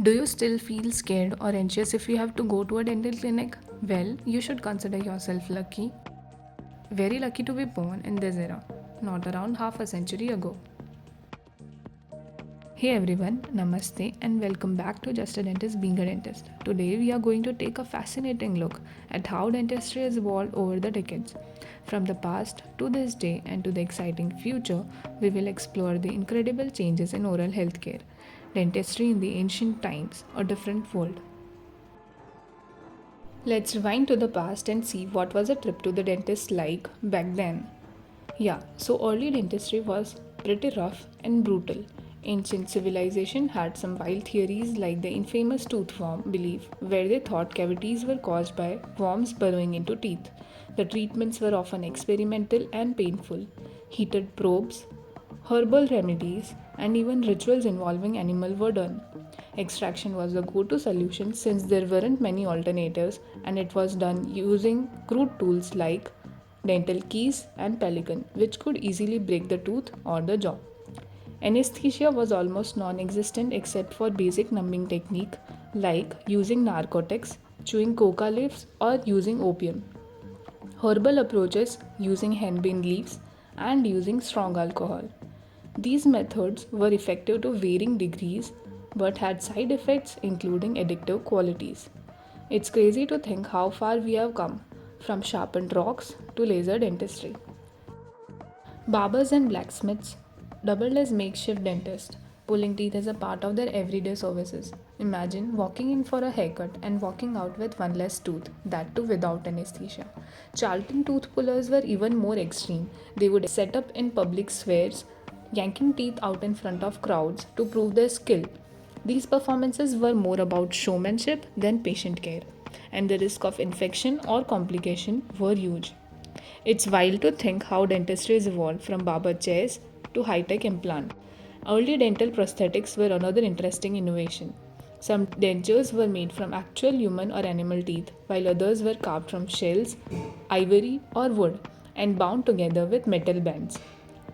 Do you still feel scared or anxious if you have to go to a dental clinic? Well, you should consider yourself lucky. Very lucky to be born in this era, not around half a century ago. Hey everyone, Namaste and welcome back to Just a Dentist Being a Dentist. Today we are going to take a fascinating look at how dentistry has evolved over the decades. From the past to this day and to the exciting future, we will explore the incredible changes in oral healthcare, dentistry in the ancient times, a different world. Let's rewind to the past and see what was a trip to the dentist like back then. Yeah, so early dentistry was pretty rough and brutal. Ancient civilization had some wild theories like the infamous tooth worm belief, where they thought cavities were caused by worms burrowing into teeth. The treatments were often experimental and painful. Heated probes, herbal remedies, and even rituals involving animal were done. Extraction was the go to solution since there weren't many alternatives, and it was done using crude tools like dental keys and pelican, which could easily break the tooth or the jaw. Anesthesia was almost non existent except for basic numbing technique like using narcotics, chewing coca leaves, or using opium. Herbal approaches using henbane leaves and using strong alcohol. These methods were effective to varying degrees but had side effects including addictive qualities. It's crazy to think how far we have come from sharpened rocks to laser dentistry. Barbers and blacksmiths doubled as makeshift dentists, pulling teeth as a part of their everyday services. Imagine walking in for a haircut and walking out with one less tooth, that too without anesthesia. Charlton tooth pullers were even more extreme. They would set up in public squares, yanking teeth out in front of crowds to prove their skill. These performances were more about showmanship than patient care, and the risk of infection or complication were huge. It's wild to think how dentistry has evolved from barber chairs to high tech implant. Early dental prosthetics were another interesting innovation. Some dentures were made from actual human or animal teeth, while others were carved from shells, ivory, or wood and bound together with metal bands.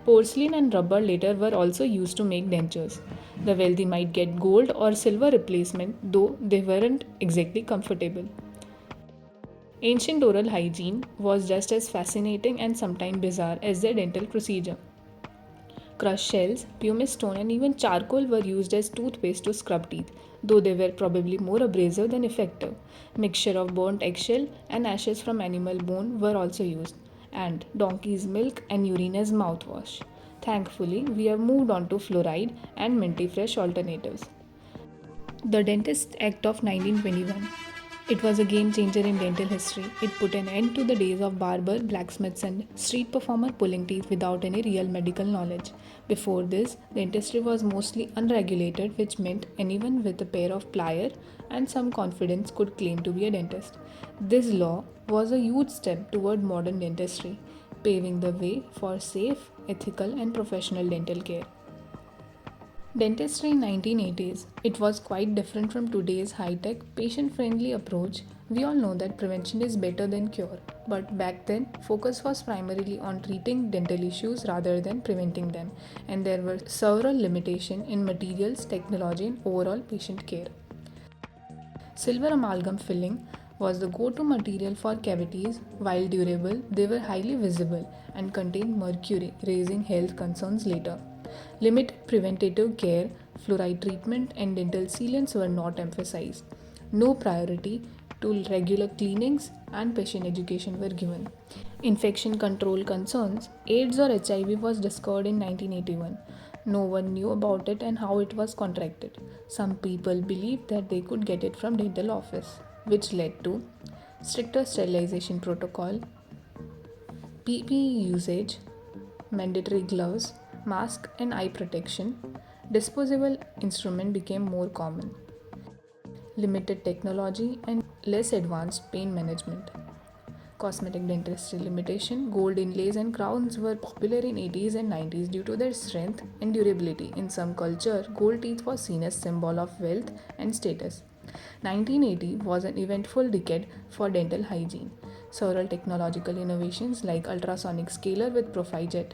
Porcelain and rubber later were also used to make dentures. The wealthy might get gold or silver replacement, though they weren't exactly comfortable. Ancient oral hygiene was just as fascinating and sometimes bizarre as their dental procedure. Crushed shells, pumice stone, and even charcoal were used as toothpaste to scrub teeth, though they were probably more abrasive than effective. Mixture of burnt eggshell and ashes from animal bone were also used, and donkey's milk and urine as mouthwash. Thankfully, we have moved on to fluoride and minty fresh alternatives. The Dentist Act of 1921. It was a game changer in dental history. It put an end to the days of barber, blacksmiths, and street performer pulling teeth without any real medical knowledge. Before this, dentistry was mostly unregulated, which meant anyone with a pair of pliers and some confidence could claim to be a dentist. This law was a huge step toward modern dentistry, paving the way for safe, ethical, and professional dental care. Dentistry in 1980s. It was quite different from today's high-tech, patient-friendly approach. We all know that prevention is better than cure, but back then focus was primarily on treating dental issues rather than preventing them, and there were several limitations in materials, technology, and overall patient care. Silver amalgam filling was the go-to material for cavities. While durable, they were highly visible and contained mercury, raising health concerns later. Limited preventative care, fluoride treatment, and dental sealants were not emphasized. No priority to regular cleanings and patient education were given. Infection control concerns, AIDS or HIV was discovered in 1981. No one knew about it and how it was contracted. Some people believed that they could get it from dental office, which led to stricter sterilization protocol, PPE usage, mandatory gloves, mask and eye protection. Disposable instrument became more common. Limited technology and less advanced pain management. Cosmetic dentistry limitation, gold inlays and crowns were popular in 80s and 90s due to their strength and durability. In some culture, gold teeth was seen as symbol of wealth and status. 1980 was an eventful decade for dental hygiene. Several technological innovations like ultrasonic scaler with ProfiJet,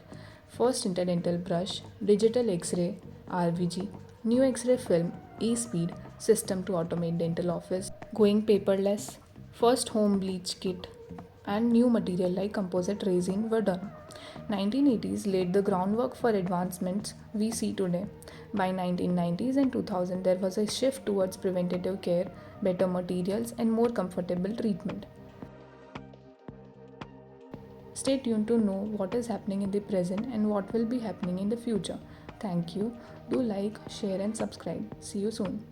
first interdental brush, digital X-ray, RVG, new X-ray film, e-speed, system to automate dental office, going paperless, first home bleach kit, and new material like composite resin were done. 1980s laid the groundwork for advancements we see today. By 1990s and 2000 there was a shift towards preventative care, better materials and more comfortable treatment. Stay tuned to know what is happening in the present and what will be happening in the future. Thank you. Do like, share and subscribe. See you soon.